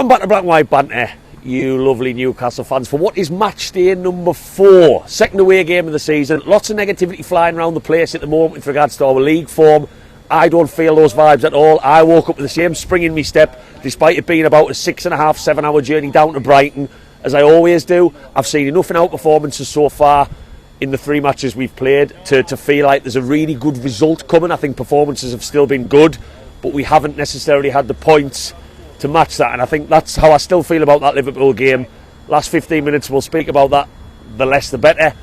Welcome back to Black and White Banter, you lovely Newcastle fans, for what is match day number 4. Second away game of the season. Lots of negativity flying around the place at the moment with regards to our league form. I don't feel those vibes at all. I woke up with the same spring in my step, despite it being about a 6.5, 7 hour journey down to Brighton, as I always do. I've seen enough in out performances so far in the 3 matches we've played to feel like there's a really good result coming. I think performances have still been good, but we haven't necessarily had the points to match that, and I think that's how I still feel about that Liverpool game. Last 15 minutes we'll speak about that, the less the better.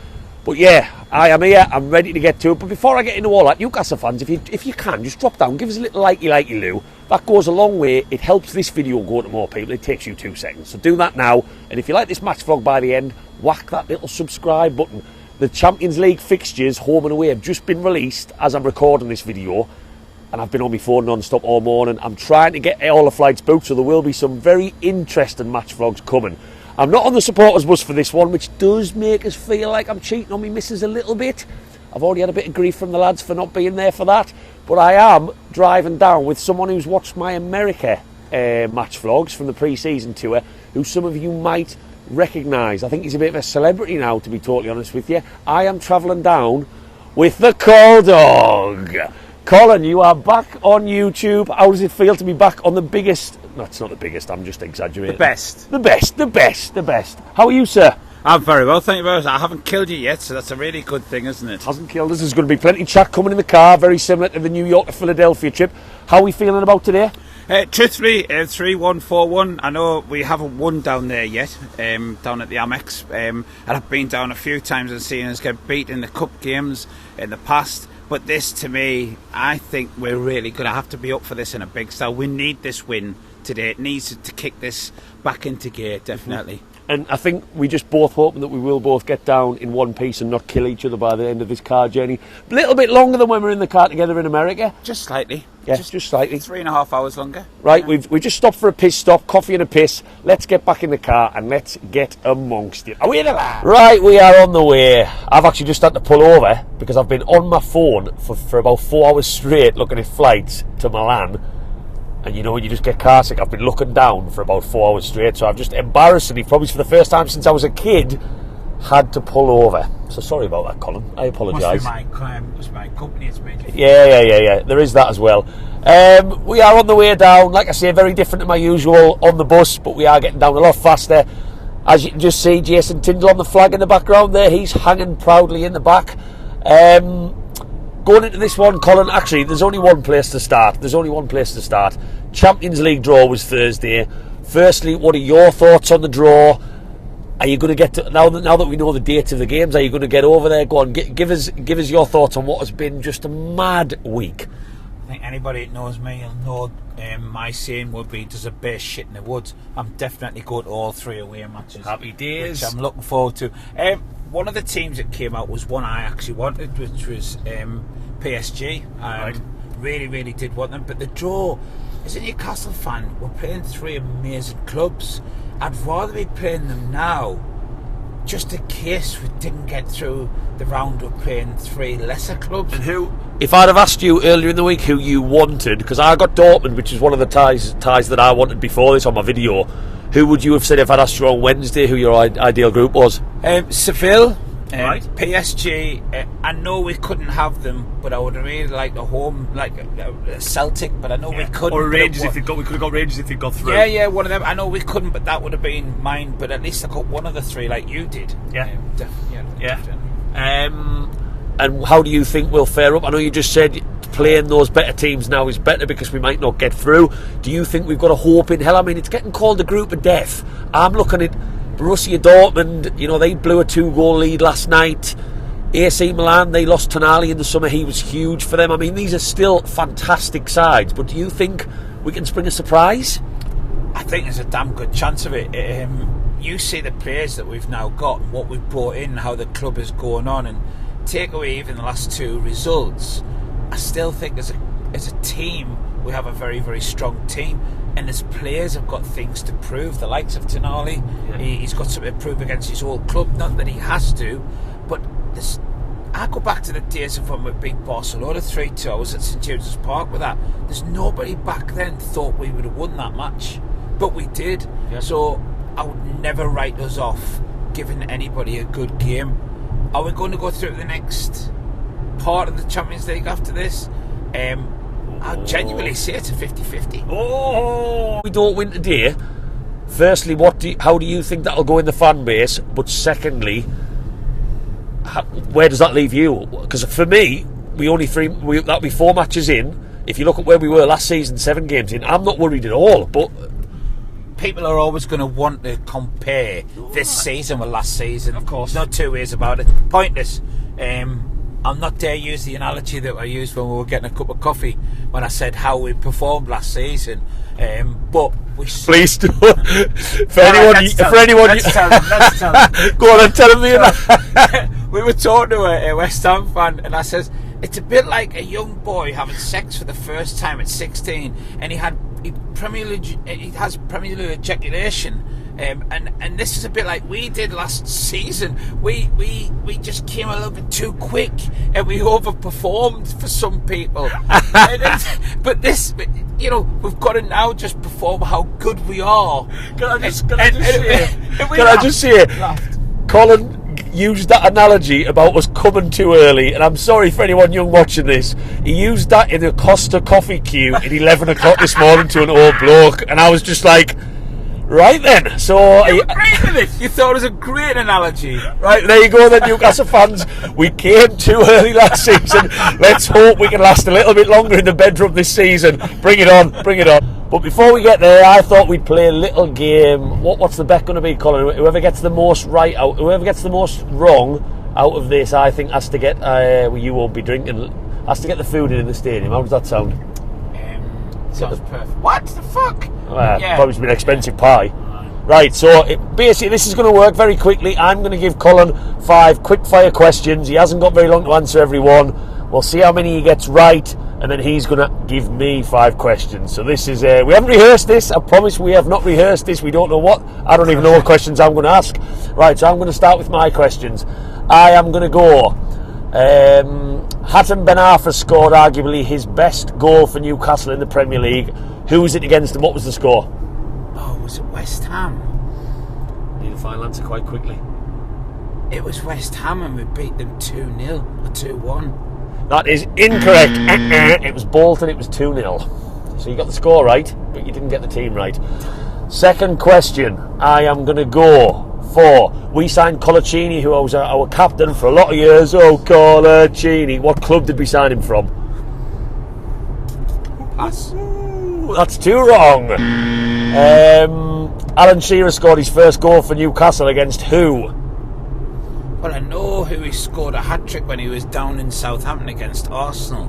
But yeah, I am here, I'm ready to get to it. But before I get into all that, Newcastle fans, if you can, just drop down, give us a little likey loo. That goes a long way. It helps this video go to more people. It takes you 2 seconds, so do that now. And if you like this match vlog by the end, whack that little subscribe button. The Champions League fixtures, home and away, have just been released as I'm recording this video, and I've been on my phone non-stop all morning. I'm trying to get all the flights booked, so there will be some very interesting match vlogs coming. I'm not on the supporters bus for this one, which does make us feel like I'm cheating on me missus a little bit. I've already had a bit of grief from the lads for not being there for that, but I am driving down with someone who's watched my America match vlogs from the pre-season tour, who some of you might recognise. I think he's a bit of a celebrity now, to be totally honest with you. I am travelling down with the Call Dog. Colin, you are back on YouTube. How does it feel to be back on the biggest? No, it's not the biggest, I'm just exaggerating. The best. How are you, sir? I'm very well, thank you very much. I haven't killed you yet, so that's a really good thing, isn't it? Hasn't killed us. There's going to be plenty of chat coming in the car, very similar to the New York to Philadelphia trip. How are we feeling about today? Truthfully, 3-1, 4-1. I know we haven't won down there yet, down at the AMEX. And I've been down a few times and seen us get beat in the cup games in the past. But this, to me, I think we're really going to have to be up for this in a big style. We need this win today. It needs to kick this back into gear, definitely. Mm-hmm. And I think we just both hoping that we will both get down in one piece and not kill each other by the end of this car journey. A little bit longer than when we were in the car together in America. Just slightly. Yeah, just slightly. 3.5 hours longer. Right, yeah. We've just stopped for a piss stop, coffee and a piss. Let's get back in the car and let's get amongst it. Are we in the car? Right, we are on the way. I've actually just had to pull over because I've been on my phone for about 4 hours straight looking at flights to Milan. And you know when you just get car sick, I've been looking down for about 4 hours straight, so I've just embarrassingly, probably for the first time since I was a kid, had to pull over. So sorry about that, Colin. I apologise. Must be my company it's made. Yeah. There is that as well. We are on the way down. Like I say, very different to my usual on the bus, but we are getting down a lot faster. As you can just see, Jason Tyndall on the flag in the background there. He's hanging proudly in the back. Going into this one, Colin, actually, there's only one place to start. Champions League draw was Thursday. Firstly, what are your thoughts on the draw? Are you going to get to, now that we know the dates of the games, are you going to get over there? Go on, give us your thoughts on what has been just a mad week. I think anybody that knows me will know my saying would be, does a bear shit in the woods? I'm definitely going to all 3 away matches. Happy days. Which I'm looking forward to. One of the teams that came out was one I actually wanted, which was PSG. Right. Really did want them. But the draw, as a Newcastle fan, we're playing 3 amazing clubs. I'd rather be playing them now, just in case we didn't get through the round of playing 3 lesser clubs. And who? If I'd have asked you earlier in the week who you wanted, because I got Dortmund, which is one of the ties that I wanted before this on my video, who would you have said if I'd asked you on Wednesday who your ideal group was? Seville, right. PSG. I know we couldn't have them, but I would have really liked a home, like a Celtic, but I know we couldn't. Or Rangers we could have got Rangers if you'd got through. Yeah, one of them. I know we couldn't, but that would have been mine. But at least I got one of the 3 like you did. Definitely. And how do you think we'll fare up? I know you just said playing those better teams now is better because we might not get through. Do you think we've got a hope in hell? I mean, it's getting called the group of death. I'm looking at Borussia Dortmund. You know, they blew a 2-goal lead last night. AC Milan, they lost Tonali in the summer. He was huge for them. I mean, these are still fantastic sides. But do you think we can spring a surprise? I think there's a damn good chance of it. You see the players that we've now got, what we've brought in, how the club is going on, and take away even the last 2 results, I still think as a team we have a very strong team, and as players have got things to prove. The likes of Tonali, he's got something to prove against his old club. Not that he has to, but I go back to the days of when we beat Barcelona 3-2. I was at St James's Park with that. There's nobody back then thought we would have won that match. but we did. Yeah. So I would never write us off giving anybody a good game. Are we going to go through the next part of the Champions League after this? I genuinely say it's a 50-50. Oh, we don't win today. Firstly, how do you think that'll go in the fan base? But secondly, where does that leave you? Because for me, that'll be 4 matches in. If you look at where we were last season, 7 games in, I'm not worried at all. But people are always going to want to compare this season with last season. Of course. No 2 ways about it. Pointless. I'll not dare use the analogy that I used when we were getting a cup of coffee when I said how we performed last season. But we please do. For anyone, let's tell them. Go on and tell them the We were talking to a West Ham fan, and I says it's a bit like a young boy having sex for the first time at 16, and he has Premier League ejaculation. And this is a bit like we did last season. We just came a little bit too quick, and we overperformed for some people. But this, we've got to now just perform how good we are. Can I just say, Colin used that analogy about us coming too early, and I'm sorry for anyone young watching this. He used that in the Costa coffee queue at 11 o'clock this morning to an old bloke, and I was just like, right then, so you agreed with it. You thought it was a great analogy. Right, there you go then, Newcastle fans. We came too early last season. Let's hope we can last a little bit longer in the bedroom this season. Bring it on. But before we get there, I thought we'd play a little game. What's the bet going to be, Colin? Whoever gets the most whoever gets the most wrong out of this, I think has to get. You won't be drinking. Has to get the food in the stadium. How does that sound? Sounds perfect. What the fuck? Probably been an expensive pie. Right, so basically this is going to work very quickly. I'm going to give Colin 5 quick fire questions. He hasn't got very long to answer every one. We'll see how many he gets right, and then he's going to give me 5 questions. So this is we haven't rehearsed this. I promise we have not rehearsed this. We don't know what. I don't even know what questions I'm going to ask. Right, so I'm going to start with my questions. I am going to go. Hatem Ben Arfa scored arguably his best goal for Newcastle in the Premier League. Who was it against and what was the score? Oh, was it West Ham? Need a final answer quite quickly. It was West Ham and we beat them 2-0 or 2-1. That is incorrect. It was Bolton, it was 2-0. So you got the score right, but you didn't get the team right. Second question, I am going to go for, we signed Colaccini, who was our captain for a lot of years. Oh, Colaccini. What club did we sign him from? Pass. Ooh, that's too wrong. Alan Shearer scored his first goal for Newcastle against who? Well, I know who he scored a hat-trick when he was down in Southampton against Arsenal.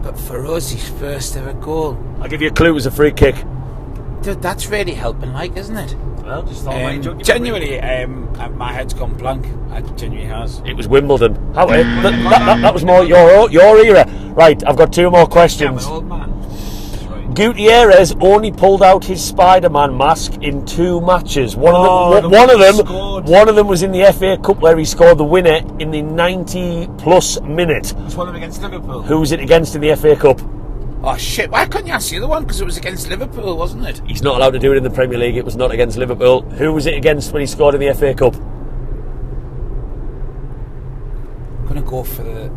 But for us, his first ever goal. I'll give you a clue, it was a free kick. Dude, that's really helping, like, isn't it? Well, just thought genuinely, my head's gone blank. It genuinely has. It was Wimbledon. That was more your era. Right, I've got 2 more questions. Yeah, I'm an old man. Gutierrez only pulled out his Spider-Man mask in 2 matches. One of them was in the FA Cup where he scored the winner in the 90-plus minute. It was one of them against Liverpool. Who was it against in the FA Cup? Oh shit, why couldn't you answer the other one? Because it was against Liverpool, wasn't it? He's not allowed to do it in the Premier League. It was not against Liverpool. Who was it against when he scored in the FA Cup? I'm going to go for the...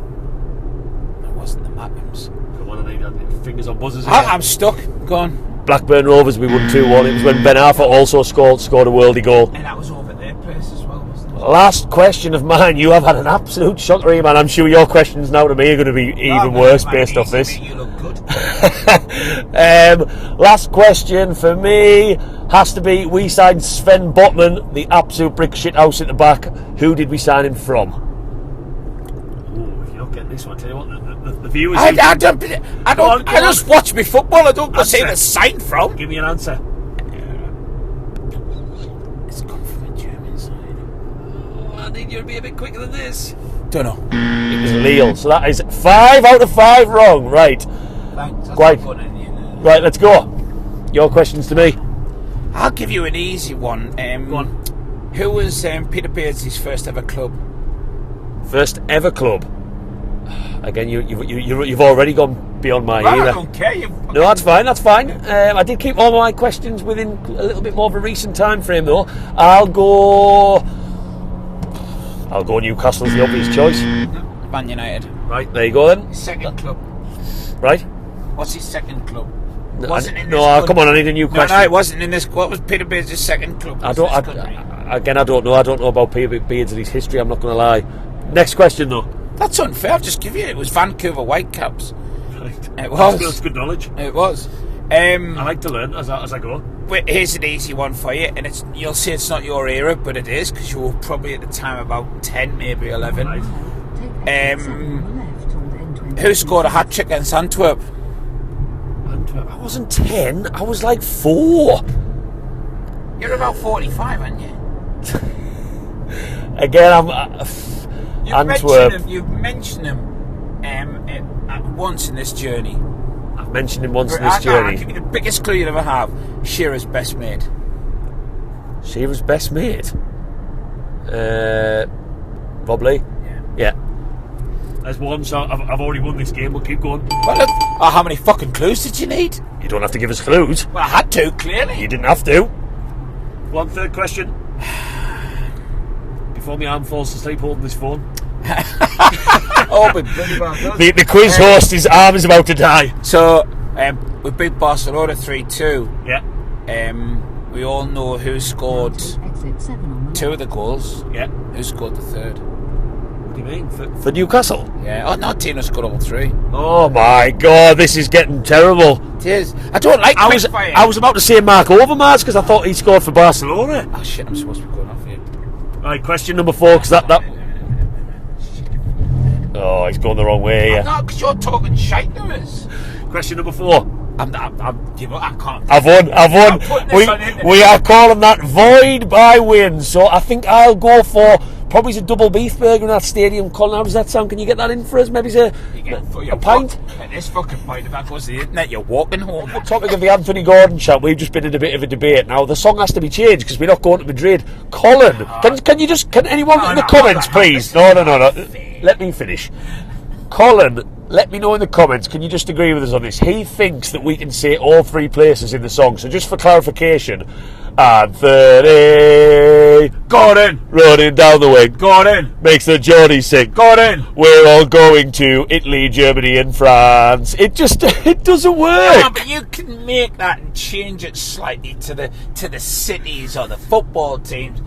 It wasn't the Magnums. Come on, I need fingers on buzzers. I'm stuck. Go on. Blackburn Rovers, we won 2-1. It was when Ben Arfa also scored a worldie goal. And that was over their place as well, wasn't it? Last question of mine. You have had an absolute shocker here, man. I'm sure your questions now to me are going to be even worse based off this. You look good. Last question for me has to be, we signed Sven Botman, the absolute brick shit house at the back. Who did we sign him from? Oh, if you're not getting this one, I'll tell you what, the viewers... I just watch me football. I don't go see the sign from. Give me an answer. It's come from a German side. I need you to be a bit quicker than this. Don't know. It was Lille, so that is 5 out of 5 wrong. Right. Thanks. Quite. Right, let's go. Your questions to me. I'll give you an easy one. Go on. Who was Peter Beardsley's first ever club? First ever club. Again, you've already gone beyond my Well, era. I don't care. No, that's fine. I did keep all my questions within a little bit more of a recent time frame, though. I'll go Newcastle as the obvious choice. Man United. Right, there you go then. Second club. Right. What's his second club? No, Wasn't in this come country. on, I need a new question. No, it wasn't in this. What was Peter Beard's second club? I don't know. I don't know about Peter Beard's and his history. I'm not going to lie. Next question, though. That's unfair. I'll just give you. It was Vancouver Whitecaps. Right. It was. That's good knowledge. It was. I like to learn as I go. Wait, here's an easy one for you, and you'll say it's not your era, but it is, because you were probably at the time about 10, maybe 11. Right. Who scored a hat trick against Antwerp? I wasn't 10. I was like 4. You're about 45, aren't you? Again, I'm Antwerp. You've mentioned him once in this journey. I've mentioned him once in this journey. I'll give you the biggest clue you'll ever have. Shearer's best mate. Shearer's best mate? Bob Lee? Yeah. There's one, so I've already won this game. We'll keep going. Well, look, how many fucking clues did you need? You don't have to give us clues. Well, I had to, clearly. You didn't have to. One third question. Before my arm falls asleep holding this phone. The quiz host, his arm is about to die. So, we beat Barcelona 3-2. Yeah. We all know who scored 2 of the goals. Yeah. Who scored the third? What do you mean? For Newcastle? Yeah. Oh, no, Tino scored all 3. Oh my God, this is getting terrible. It is. I don't like I was about to say Mark Overmars because I thought he scored for Barcelona. Oh shit, I'm supposed to be going off here. Right, question number 4, because that... Oh, he's going the wrong way here. No, because you're talking shite to us. Question number 4. I can't. I've won. We are calling that void by win. So I think I'll go for probably a double beef burger in that stadium. Colin, how does that sound? Can you get that in for us? Maybe a pint? At this fucking point, if that goes to the internet, you're walking home. The topic of the Anthony Gordon chat, we've just been in a bit of a debate. Now the song has to be changed because we're not going to Madrid. Colin, can anyone in the comments, please? No. Let me finish. Colin, let me know in the comments, can you just agree with us on this? He thinks that we can say all 3 places in the song. So just for clarification, Anthony Gordon running down the wing. Gordon makes the Geordie sing. Gordon, we're all going to Italy, Germany and France. It doesn't work. No, but you can make that and change it slightly to the cities or the football teams.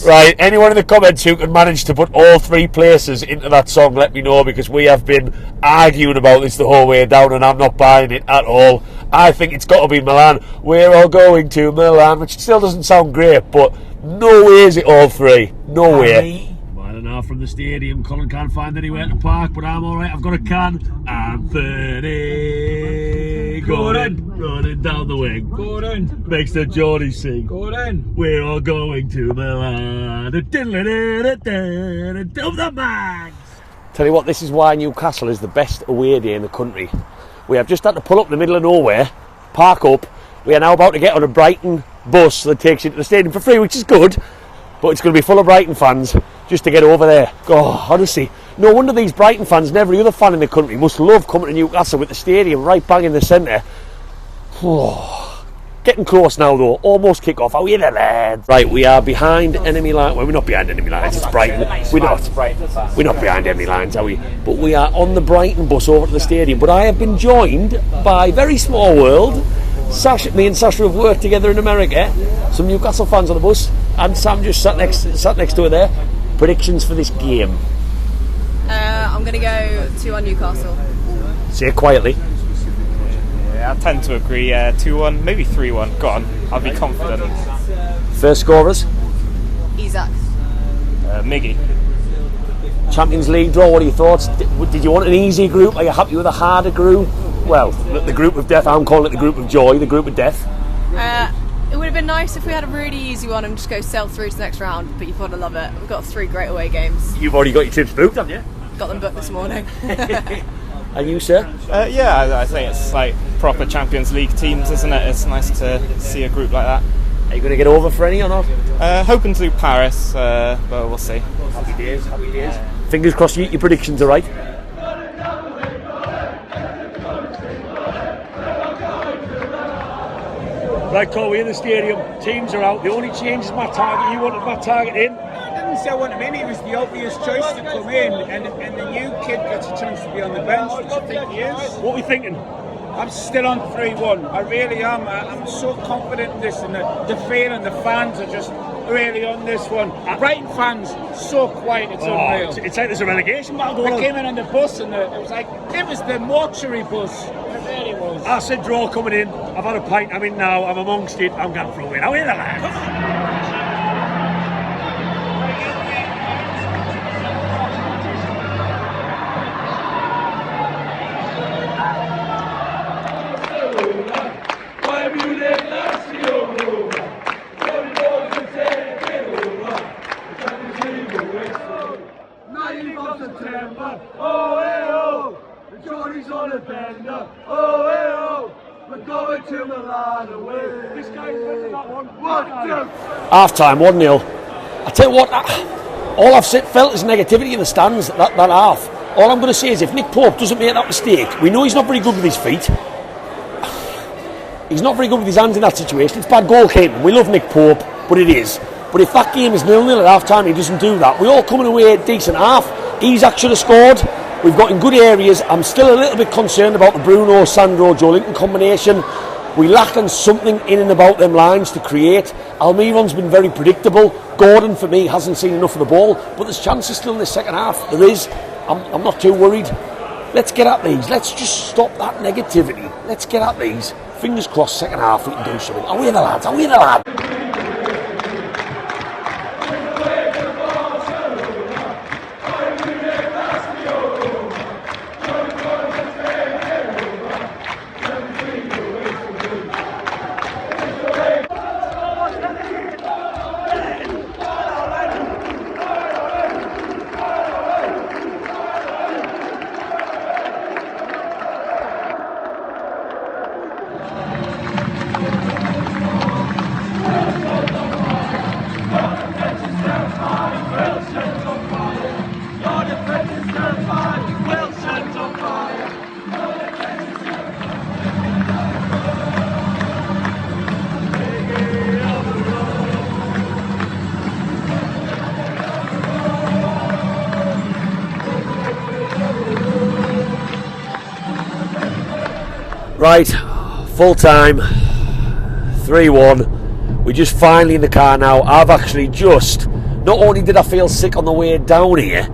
Right, anyone in the comments who can manage to put all 3 places into that song, let me know, because we have been arguing about this the whole way down and I'm not buying it at all. I think it's got to be Milan. We're all going to Milan, which still doesn't sound great, but no way is it all 3. No way. Mile and a half from the stadium. Colin can't find anywhere to park, but I'm alright. I've got a can. Anthony Gordon running down the wing. Gordon makes the Geordie sing. Gordon, we're all going to Milan. Of the Mags. Tell you what, this is why Newcastle is the best away day in the country. We have just had to pull up in the middle of nowhere, park up. We are now about to get on a Brighton bus that takes you to the stadium for free, which is good, but it's going to be full of Brighton fans just to get over there. God, honestly, no wonder these Brighton fans and every other fan in the country must love coming to Newcastle with the stadium right bang in the centre. Getting close now though, almost kick off. Are we in the lads? Right, we are behind enemy lines. Well, we're not behind enemy lines, it's Brighton. We're not behind enemy lines, are we? But we are on the Brighton bus over to the stadium. But I have been joined by very small world. Me and Sasha have worked together in America. Some Newcastle fans on the bus, and Sam just sat next to her there. Predictions for this game? I'm going to go 2-1 Newcastle. Say it quietly. Yeah, I tend to agree. 2-1, maybe 3-1. Go on, I'll be confident. First scorers? Isak. Miggy. Champions League draw, what are your thoughts? Did you want an easy group? Are you happy with a harder group? Well, the group of death, I'm calling it the group of joy, the group of death. It would have been nice if we had a really easy one and just go sail through to the next round, but you've got to love it. We've got 3 great away games. You've already got your trips booked, haven't you? Got them booked this morning. And you, sir? Yeah, I think it's like proper Champions League teams, isn't it? It's nice to see a group like that. Are you going to get over for any or not? Hoping to do Paris, but we'll see. Happy days. Fingers crossed your predictions are right. Right, Cole, we're in the stadium. Teams are out. The only change is Matt Target. You wanted Matt Target in? I didn't say I want him in. He was the obvious choice to come in, and the new kid gets a chance to be on the bench, which I think he is. What are we thinking? I'm still on 3-1. I really am. I'm so confident in this, and the feeling, the fans are just really on this one. Brighton fans, so quiet, it's unreal. It's like there's a relegation battle going I on. came in on the bus, and it was the mortuary bus. It really was. I said draw coming in. I've had a pint. I'm in now. I'm amongst it. I'm going for a win. How are the lads? Half time, 1-0. I tell you what, all I've felt is negativity in the stands that half. All I'm going to say is if Nick Pope doesn't make that mistake, we know he's not very good with his feet. He's not very good with his hands in that situation. It's bad goalkeeping. We love Nick Pope, but it is. But if that game is 0-0 at half time, he doesn't do that. We all coming away a decent half. Isak should have scored. We've got in good areas. I'm still a little bit concerned about the Bruno, Sandro, Joe Linton combination. We lack on something in and about them lines to create. Almiron's been very predictable. Gordon, for me, hasn't seen enough of the ball. But there's chances still in the second half. There is. I'm not too worried. Let's get at these. Let's just stop that negativity. Let's get at these. Fingers crossed, second half we can do something. Are we the lads? Are we the lads? Right, full time, 3-1. We're just finally in the car now. I've actually just, not only did I feel sick on the way down here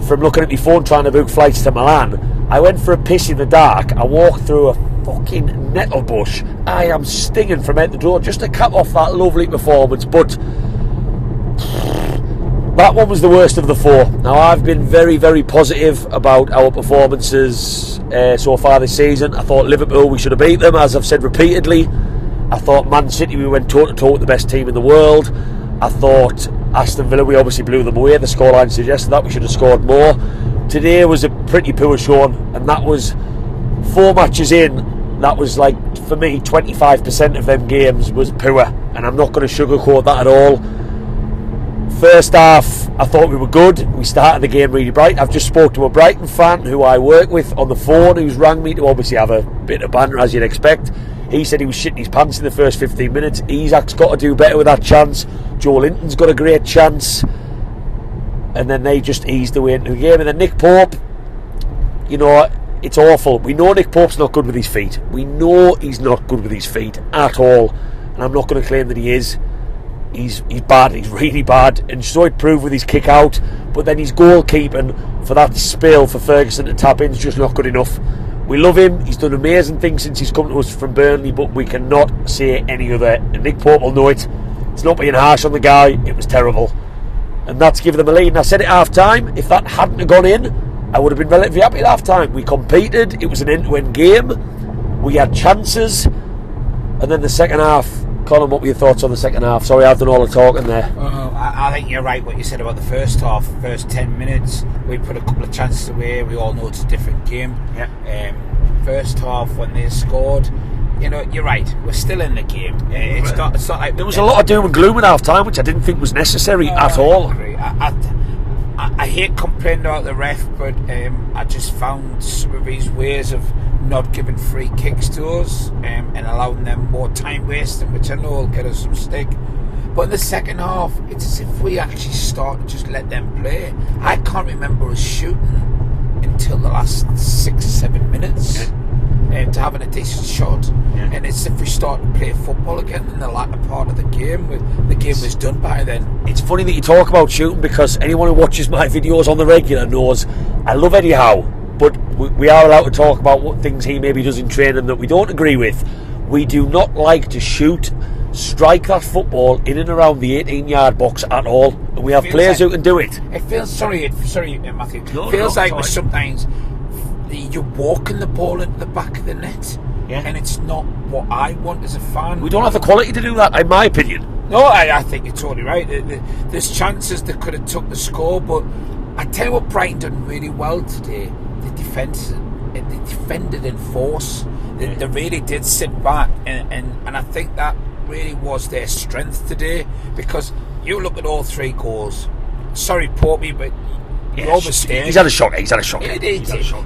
from looking at my phone trying to book flights to Milan, I went for a piss in the dark. I walked through a fucking nettle bush. I am stinging from head to toe just to cap off that lovely performance, but that one was the worst of the four. Now, I've been very, very positive about our performances so far this season. I thought Liverpool, we should have beat them, as I've said repeatedly. I thought Man City, we went toe-to-toe with the best team in the world. I thought Aston Villa, we obviously blew them away. The scoreline suggested that we should have scored more. Today was a pretty poor showing, and that was 4 matches in. That was like, for me, 25% of them games was poor, and I'm not going to sugarcoat that at all. First half, I thought we were good. We started the game really bright. I've just spoke to a Brighton fan who I work with on the phone, who's rang me to obviously have a bit of banter, as you'd expect. He said he was shitting his pants in the first 15 minutes. Isak's got to do better with that chance. Joe Linton's got a great chance. And then they just eased the way into the game. And then Nick Pope, you know, it's awful. We know Nick Pope's not good with his feet. We know he's not good with his feet at all. And I'm not going to claim that he is. He's bad, he's really bad, and so it proved with his kick out, but then his goalkeeping for that spill for Ferguson to tap in is just not good enough. We love him, he's done amazing things since he's come to us from Burnley, but we cannot say any other, and Nick Pope will know it. It's not being harsh on the guy, it was terrible. And that's given them a lead, and I said at half time, if that hadn't have gone in, I would have been relatively happy at half time. We competed, it was an end-to-end game, we had chances, and then the second half. Colin, what were your thoughts on the second half? Sorry, I've done all the talking there. I think you're right what you said about the first half. First 10 minutes, we put a couple of chances away. We all know it's a different game. Yeah. First half, when they scored, you know, you're right. We're still in the game. It's not like there was a lot of doom and gloom at half time, which I didn't think was necessary at all. I agree. I hate complaining about the ref, but I just found some of his ways of not giving free kicks to us and allowing them more time wasting, which I know will get us some stick. But in the second half, it's as if we actually start to just let them play. I can't remember us shooting until the last 6 or 7 minutes to having a decent shot. And it's if we start to play football again in the latter part of the game. The game was done by then. It's funny that you talk about shooting, because anyone who watches my videos on the regular knows I love Eddie Howe, but we are allowed to talk about what things he maybe does in training that we don't agree with. We do not like to strike that football in and around the 18-yard box at all. And we have players who can do it. It feels, sorry Matthew, it feels like sometimes you're walking the ball into the back of the net, and it's not what I want as a fan. We don't have the quality to do that, in my opinion. No, I think you're totally right. There's chances that could have took the score, but I tell you what, Brighton done really well today. They defended in force. They really did sit back, and I think that really was their strength today, because you look at all 3 goals. Sorry, Portby, but you're overstaying. He's had a shocker.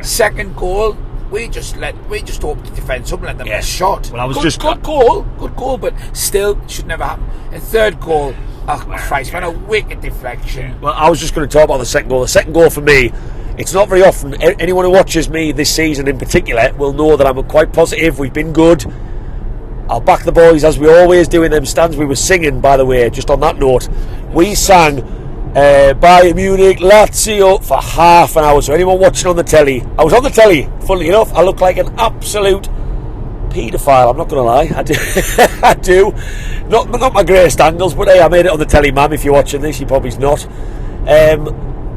Second goal, we just opened the defence up and let them get a shot. Well, good goal, but still should never happen. And third goal, Christ, man, a wicked deflection. Well, I was just going to talk about the second goal. The second goal for me, it's not very often. Anyone who watches me this season in particular will know that I'm quite positive. We've been good. I'll back the boys as we always do in them stands. We were singing, by the way, just on that note. We sang Bayern Munich, Lazio for half an hour. So anyone watching on the telly, I was on the telly, funnily enough. I look like an absolute paedophile, I'm not going to lie. I do. I do. Not my greatest angles, but hey, I made it on the telly, ma'am. If you're watching this, you probably not.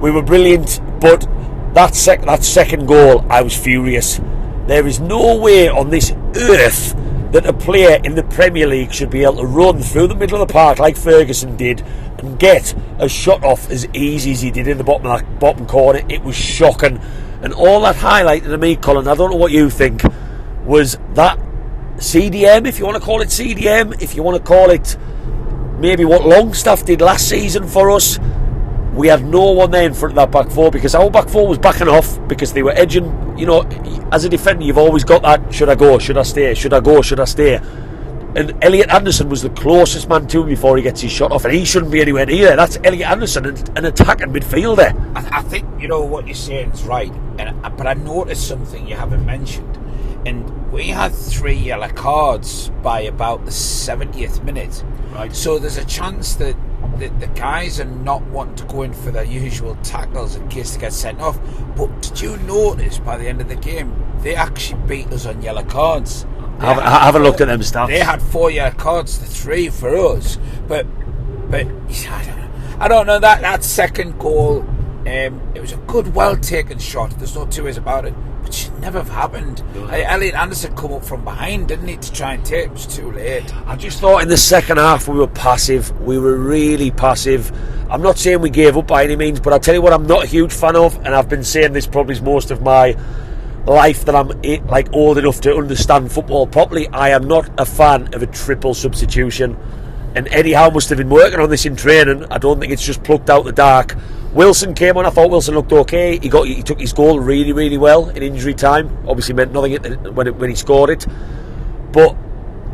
We were brilliant, but that second goal, I was furious. There is no way on this earth that a player in the Premier League should be able to run through the middle of the park like Ferguson did and get a shot off as easy as he did in the bottom corner. It was shocking. And all that highlighted to me, Colin, I don't know what you think, was that CDM, if you want to call it CDM, if you want to call it maybe what Longstaff did last season for us. We had no one there in front of that back four, because our back four was backing off because they were edging. You know, as a defender, you've always got that, should I go, should I stay, should I go, should I stay? And Elliot Anderson was the closest man to him before he gets his shot off, and he shouldn't be anywhere near. That's Elliot Anderson, an attacking midfielder. I think, you know, what you're saying is right, but I noticed something you haven't mentioned. And we had 3 yellow cards by about the 70th minute. Right. So there's a chance that the guys are not wanting to go in for their usual tackles in case they get sent off. But did you notice by the end of the game, they actually beat us on yellow cards? I haven't looked at them stats. They had 4 yellow cards to 3 for us. But I don't know, that second goal, it was a good, well-taken shot. There's no two ways about it. But it should never have happened. Elliot Anderson come up from behind, didn't he, to try and take it? It was too late. I just thought in the second half we were passive. We were really passive. I'm not saying we gave up by any means, but I'll tell you what I'm not a huge fan of, and I've been saying this probably most of my life that I'm like old enough to understand football properly. I am not a fan of a triple substitution. And Eddie Howe must have been working on this in training. I don't think it's just plucked out the dark. Wilson came on. I thought Wilson looked okay. He took his goal really, really well in injury time. Obviously meant nothing when he scored it. But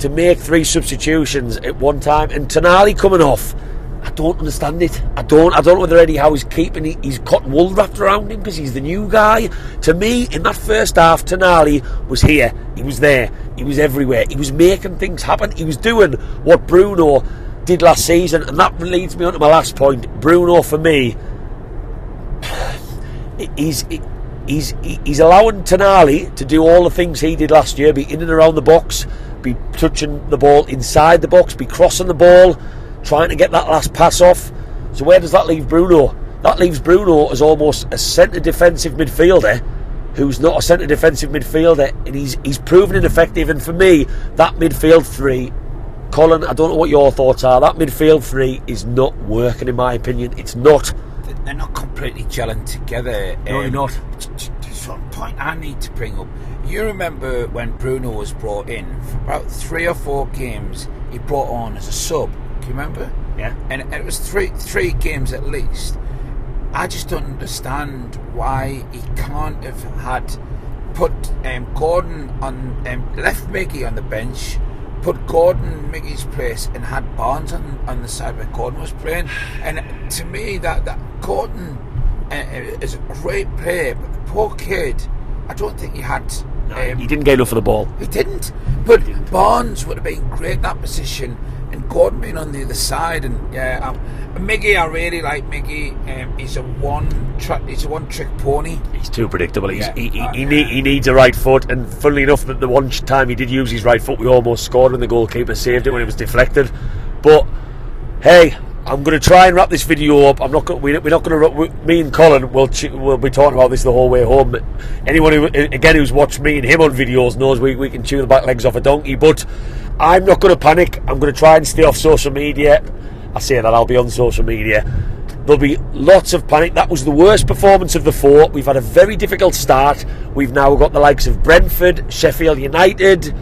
to make 3 substitutions at one time and Tonali coming off, I don't understand it. I don't know whether Eddie Howe is keeping his cotton wool wrapped around him because he's the new guy. To me, in that first half, Tonali was here. He was there. He was everywhere. He was making things happen. He was doing what Bruno did last season, and that leads me on to my last point. Bruno, for me, he's allowing Tonali to do all the things he did last year, be in and around the box, be touching the ball inside the box, be crossing the ball, trying to get that last pass off. So where does that leave Bruno? That leaves Bruno as almost a centre defensive midfielder who's not a centre defensive midfielder, and he's proven ineffective. And for me, that midfield 3, Colin, I don't know what your thoughts are, that midfield 3 is not working in my opinion. It's not. They're not completely gelling together. No, they're not. There's one point I need to bring up. You remember when Bruno was brought in for about 3 or 4 games, he brought on as a sub. Do you remember? Yeah. And it was three games at least. I just don't understand why he can't have had put Gordon on left Mickey on the bench, put Gordon in Mickey's place, and had Barnes on the side where Gordon was playing. And to me, that Gordon is a great player, but the poor kid, I don't think he had. He didn't get enough of the ball. He didn't. But Barnes would have been great in that position, and Gordon being on the other side. And Miggy, I really like Miggy. He's a one-trick pony. He's too predictable. He needs a right foot, and funnily enough, that the one time he did use his right foot, we almost scored, and the goalkeeper saved it when it was deflected. But hey, I'm going to try and wrap this video up. We're not going to. Me and Colin will be talking about this the whole way home. Anyone who's watched me and him on videos knows we can chew the back legs off a donkey. But I'm not going to panic. I'm going to try and stay off social media. I say that I'll be on social media. There'll be lots of panic. That was the worst performance of the 4. We've had a very difficult start. We've now got the likes of Brentford, Sheffield United.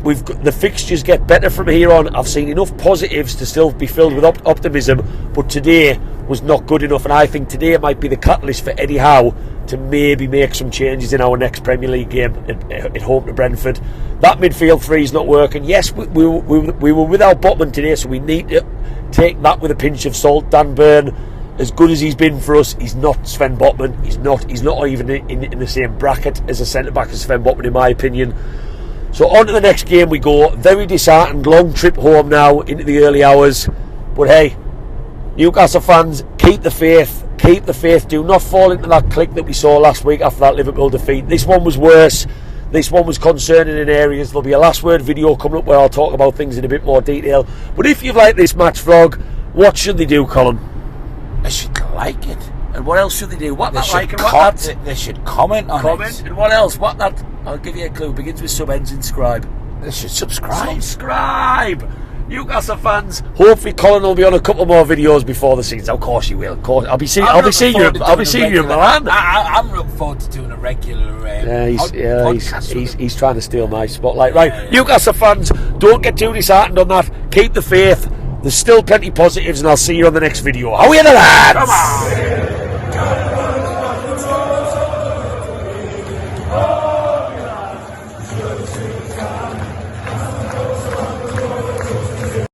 The fixtures get better from here on. I've seen enough positives to still be filled with optimism, but today was not good enough, and I think today might be the catalyst for Eddie Howe to maybe make some changes in our next Premier League game at home to Brentford. That midfield three is not working. Yes, we were without Botman today, so we need to take that with a pinch of salt. Dan Burn, as good as he's been for us, he's not Sven Botman. He's not even in the same bracket as a centre-back as Sven Botman, in my opinion. So on to the next game we go. Very disheartened, long trip home now into the early hours. But hey, Newcastle fans, keep the faith. Keep the faith. Do not fall into that click that we saw last week after that Liverpool defeat. This one was worse. This one was concerning in areas. There'll be a last word video coming up where I'll talk about things in a bit more detail. But if you've liked this match vlog, what should they do, Colin? They should like it. And what else should they do? They should comment on it. And what else? I'll give you a clue. Begins with sub, ends in scribe. They should subscribe. Subscribe! Newcastle fans, hopefully Colin will be on a couple more videos before the season. Of course you will. Of course. I'll be seeing you in Milan. I'm looking forward to doing a regular podcast. He's trying to steal my spotlight. Right, Newcastle fans, don't get too disheartened on that. Keep the faith. There's still plenty positives, and I'll see you on the next video. How are you, the lads? Come on.